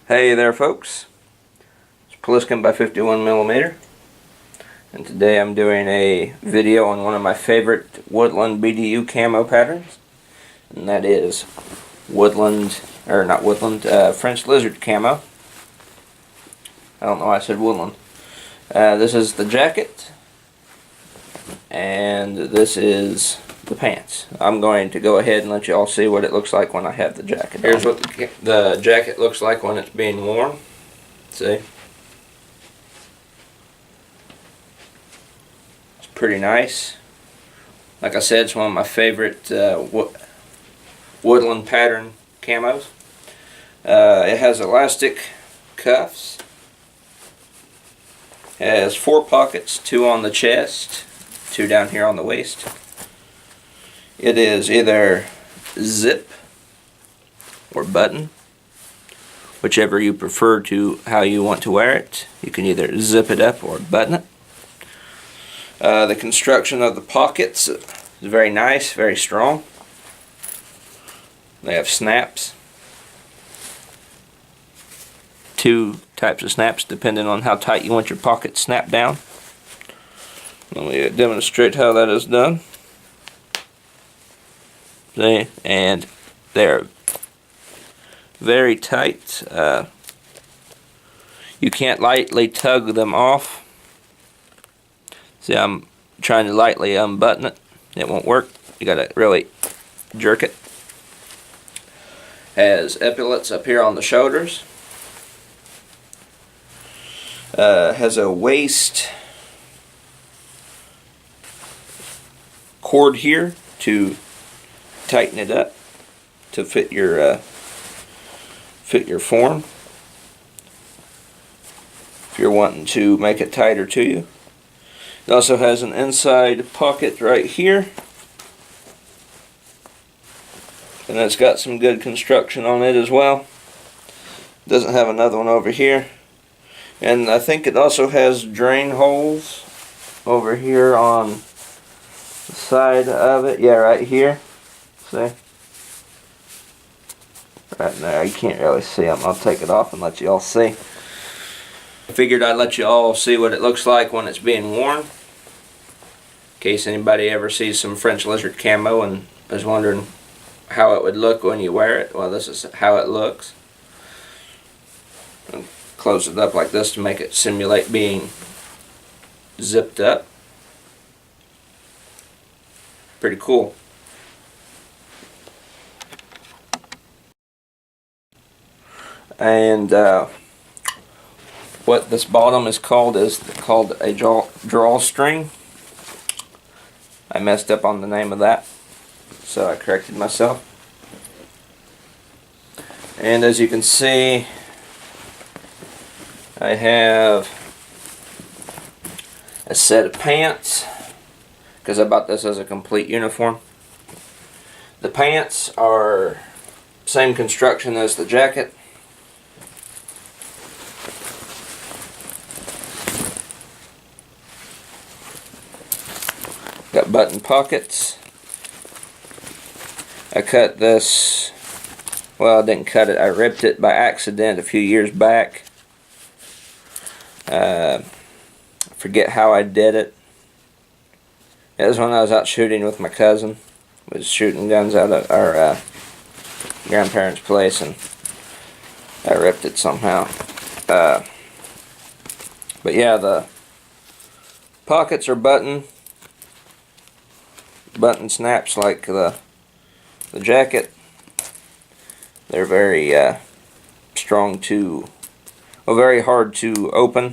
Hey there folks, it's Pliskin by 51mm, and today I'm doing a video on one of my favorite woodland BDU camo patterns, and that is French lizard camo. I don't know why I said woodland. This is the jacket, and this is the pants. I'm going to go ahead and let you all see what it looks like when I have the jacket on. Here's what the jacket looks like when it's being worn. See? It's pretty nice. Like I said, it's one of my favorite woodland pattern camos. It has elastic cuffs. It has 4 pockets, 2 on the chest, 2 down here on the waist. It is either zip or button, whichever you prefer to how you want to wear it. You can either zip it up or button it. The construction of the pockets is very nice, very strong. They have snaps. 2 types of snaps depending on how tight you want your pocket snapped down. Let me demonstrate how that is done. See? And they're very tight. You can't lightly tug them off. See, I'm trying to lightly unbutton it. It won't work. You gotta really jerk it. Has epaulets up here on the shoulders. Has a waist cord here to tighten it up to fit your form if you're wanting to make it tighter to you. It also has an inside pocket right here, and it's got some good construction on it as well. It doesn't have another one over here, and I think it also has drain holes over here on the side of it. Yeah, right here. See? Right there, you can't really see them. I'll take it off and let you all see. I figured I'd let you all see what it looks like when it's being worn, in case anybody ever sees some French lizard camo and is wondering how it would look when you wear it. Well, this is how it looks. I'll close it up like this to make it simulate being zipped up. Pretty cool. And what this bottom is called a drawstring. I messed up on the name of that, so I corrected myself. And as you can see, I have a set of pants, because I bought this as a complete uniform. The pants are same construction as the jacket. Got button pockets. I cut this, well, I didn't cut it, I ripped it by accident a few years back. Forget how I did it. It was when I was out shooting with my cousin. We was shooting guns out of our grandparents' place, and I ripped it somehow. But yeah, the pockets are button snaps like the jacket. They're very strong to, well, very hard to open.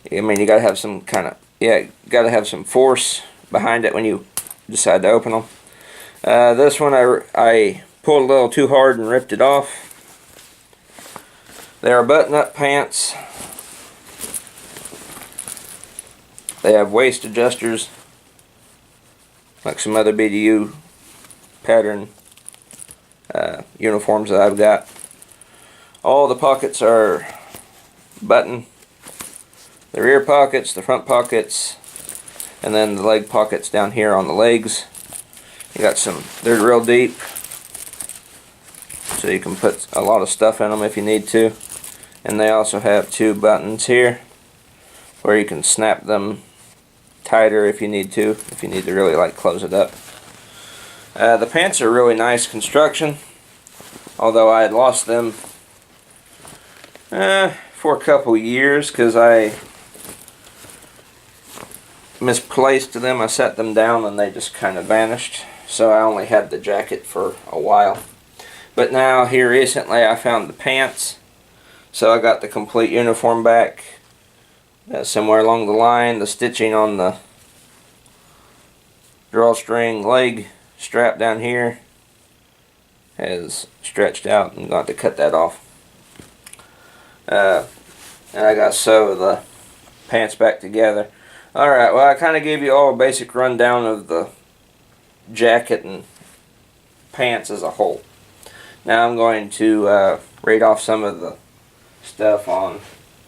I mean, you gotta have some kind of, you gotta have some force behind it when you decide to open them. This one I pulled a little too hard and ripped it off. They are button-up pants. They have waist adjusters like some other BDU pattern uniforms that I've got. All the pockets are button. The rear pockets, the front pockets, and then the leg pockets down here on the legs. You got some, they're real deep. so you can put a lot of stuff in them if you need to. And they also have 2 buttons here where you can snap them tighter if you need to really like close it up. The pants are really nice construction, although I had lost them for a couple years because I misplaced them. I set them down and they just kind of vanished, so I only had the jacket for a while. But now here recently I found the pants, so I got the complete uniform back. Somewhere along the line, the stitching on the drawstring leg strap down here has stretched out, and I'm going to cut that off. And I got to sew the pants back together. Alright, well, I kind of gave you all a basic rundown of the jacket and pants as a whole. Now I'm going to read off some of the stuff on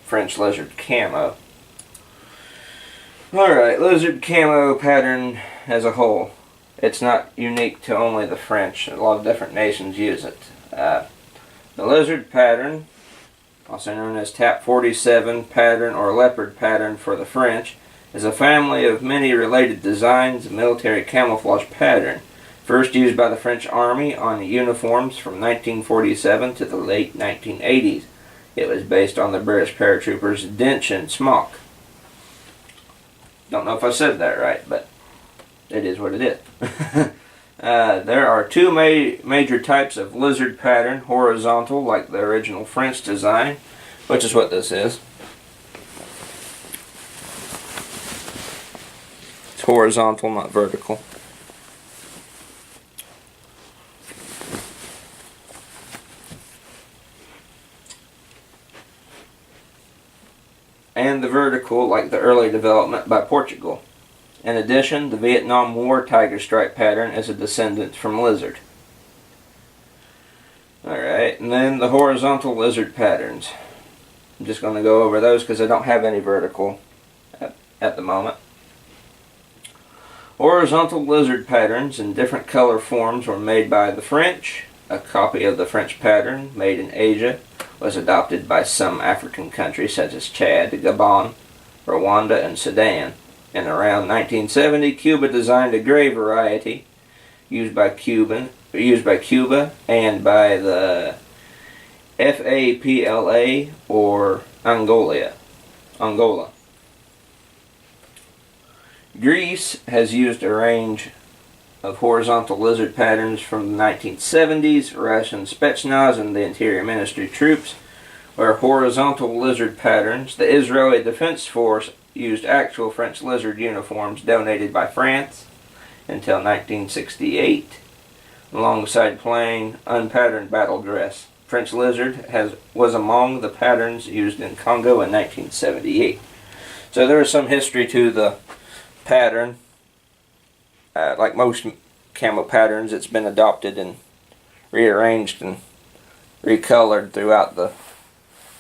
French lizard camo. Alright, lizard camo pattern as a whole. It's not unique to only the French. A lot of different nations use it. The lizard pattern, also known as Tap 47 pattern or leopard pattern for the French, is a family of many related designs, a military camouflage pattern. First used by the French Army on uniforms from 1947 to the late 1980s. It was based on the British paratroopers' Dention smock. Don't know if I said that right, but it is what it is. There are 2 major types of lizard pattern: horizontal, like the original French design, which is what this is. It's horizontal, not vertical. And the vertical, like the early development by Portugal. In addition, the Vietnam War tiger stripe pattern is a descendant from lizard. Alright, and then the horizontal lizard patterns. I'm just going to go over those because I don't have any vertical at the moment. Horizontal lizard patterns in different color forms were made by the French. A copy of the French pattern, made in Asia, was adopted by some African countries such as Chad, Gabon, Rwanda, and Sudan. In around 1970, Cuba designed a gray variety used by Cuba and by the FAPLA or Angola. Greece has used a range of horizontal lizard patterns from the 1970s. Russian Spetsnaz and the Interior Ministry troops wear horizontal lizard patterns. The Israeli Defense Force used actual French lizard uniforms donated by France until 1968, alongside plain, unpatterned battle dress. French lizard was among the patterns used in Congo in 1978. So there is some history to the pattern. Like most camo patterns, it's been adopted and rearranged and recolored throughout the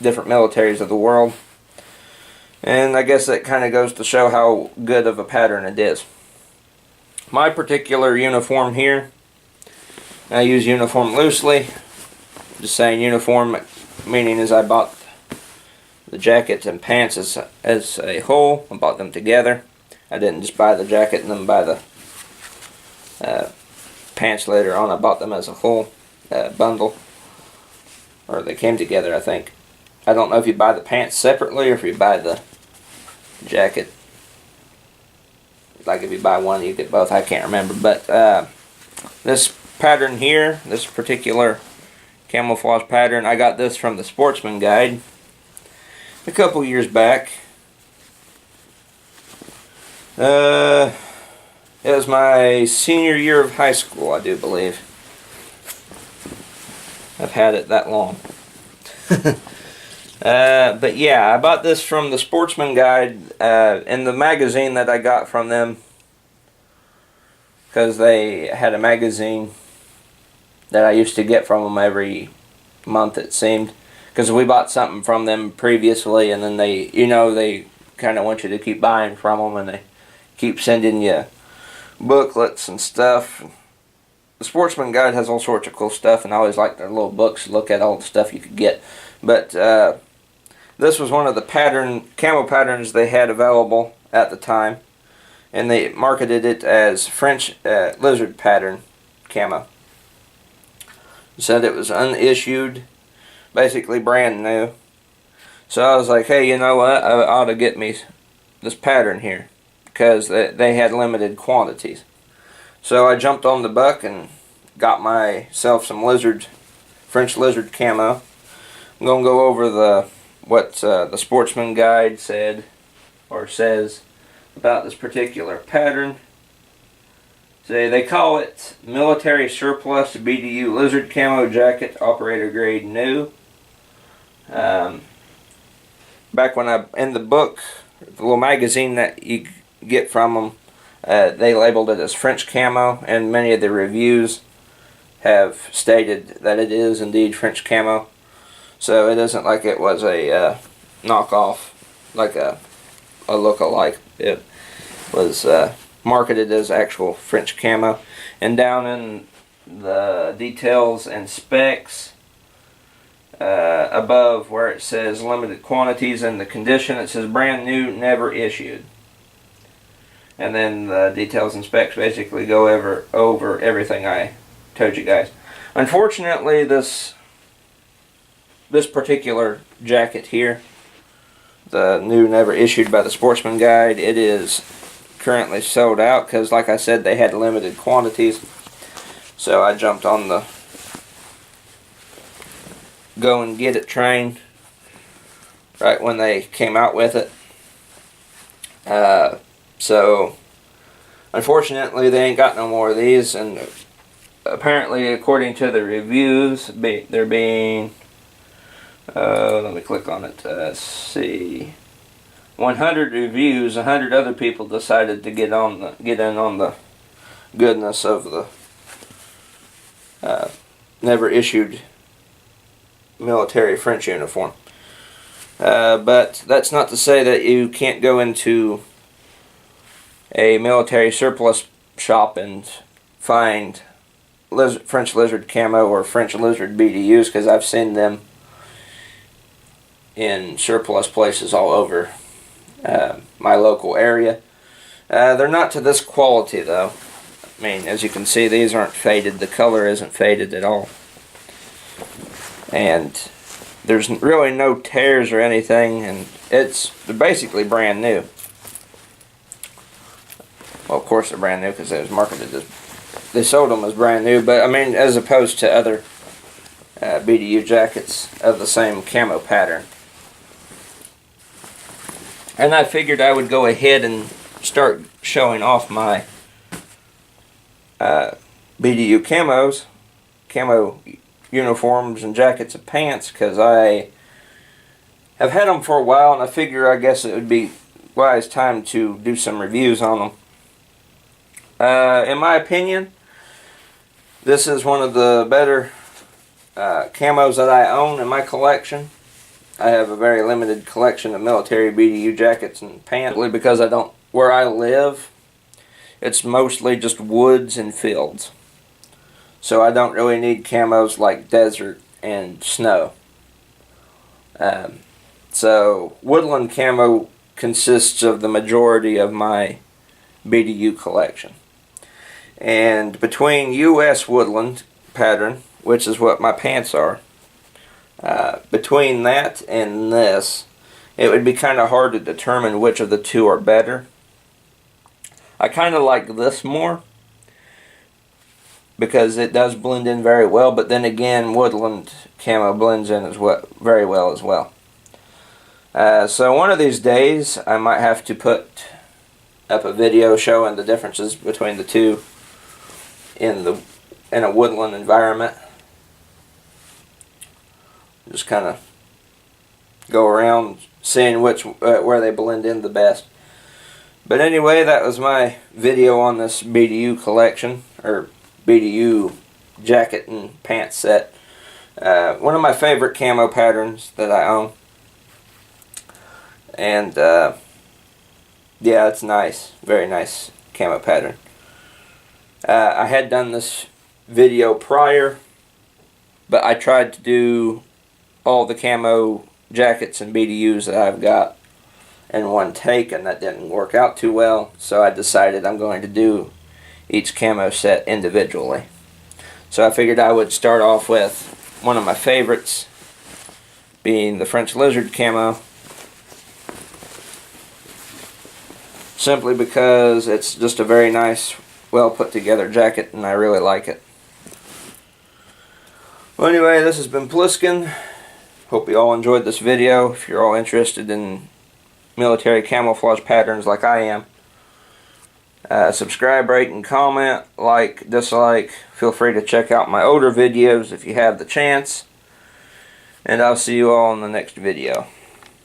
different militaries of the world. And I guess that kind of goes to show how good of a pattern it is. My particular uniform here, I use uniform loosely. Just saying uniform, meaning as I bought the jackets and pants as a whole. I bought them together. I didn't just buy the jacket and then buy the pants later on. I bought them as a whole bundle, or they came together, I think. I don't know if you buy the pants separately or if you buy the jacket. Like if you buy one, you get both. I can't remember, but this pattern here, this particular camouflage pattern, I got this from the Sportsman Guide a couple years back. It was my senior year of high school, I do believe. I've had it that long. But yeah, I bought this from the Sportsman Guide in the magazine that I got from them, because they had a magazine that I used to get from them every month, it seemed, because we bought something from them previously, and then they kind of want you to keep buying from them, and they keep sending you booklets and stuff. the Sportsman Guide has all sorts of cool stuff, and I always like their little books to look at all the stuff you could get. But this was one of the camo patterns they had available at the time, and they marketed it as French lizard pattern camo. Said it was unissued, basically brand new. So I was like, hey, you know what? I ought to get me this pattern here, because they had limited quantities. So I jumped on the buck and got myself some French lizard camo. I'm going to go over what the Sportsman Guide said, or says, about this particular pattern. They call it Military Surplus BDU Lizard Camo Jacket, Operator Grade New. Back when in the book, the little magazine that you get from them, they labeled it as French camo, and many of the reviews have stated that it is indeed French camo. So it isn't like it was a knockoff, like a look-alike. It was marketed as actual French camo. And down in the details and specs, above where it says limited quantities and the condition, it says brand new, never issued. And then the details and specs basically go over everything I told you guys. Unfortunately, this particular jacket here, the new, never issued by the Sportsman Guide, it is currently sold out because, like I said, they had limited quantities. So I jumped on the go and get it train right when they came out with it. So unfortunately they ain't got no more of these, and apparently according to the reviews, they're being let me click on it. Let's see, 100 reviews, 100 other people decided to get in on the goodness of the never issued military French uniform. But that's not to say that you can't go into a military surplus shop and find French lizard camo or French lizard BDUs, because I've seen them in surplus places all over my local area. They're not to this quality though. I mean, as you can see, these aren't faded. The color isn't faded at all. And there's really no tears or anything, and they're basically brand new. Well, of course they're brand new because they was marketed as, they sold them as brand new, but I mean, as opposed to other BDU jackets of the same camo pattern. And I figured I would go ahead and start showing off my BDU camo uniforms and jackets and pants, because I have had them for a while, and I figure I guess it would be wise time to do some reviews on them. In my opinion, this is one of the better camos that I own in my collection. I have a very limited collection of military BDU jackets and pants, because where I live, it's mostly just woods and fields. So I don't really need camos like desert and snow. So woodland camo consists of the majority of my BDU collection. And between US woodland pattern, which is what my pants are, between that and this, it would be kind of hard to determine which of the two are better. I kind of like this more, because it does blend in very well, but then again, woodland camo blends in very well as well. So one of these days, I might have to put up a video showing the differences between the two in a woodland environment. Just kind of go around seeing where they blend in the best. But anyway, that was my video on this BDU collection, or BDU jacket and pants set. One of my favorite camo patterns that I own. And yeah, it's nice. Very nice camo pattern. I had done this video prior, but I tried to do all the camo jackets and BDUs that I've got in one take, and that didn't work out too well, so I decided I'm going to do each camo set individually. So I figured I would start off with one of my favorites, being the French Lizard camo, simply because it's just a very nice, well put together jacket, and I really like it. Well, anyway, this has been Pliskin. Hope you all enjoyed this video. If you're all interested in military camouflage patterns like I am, subscribe, rate, and comment, like, dislike. Feel free to check out my older videos if you have the chance. And I'll see you all in the next video.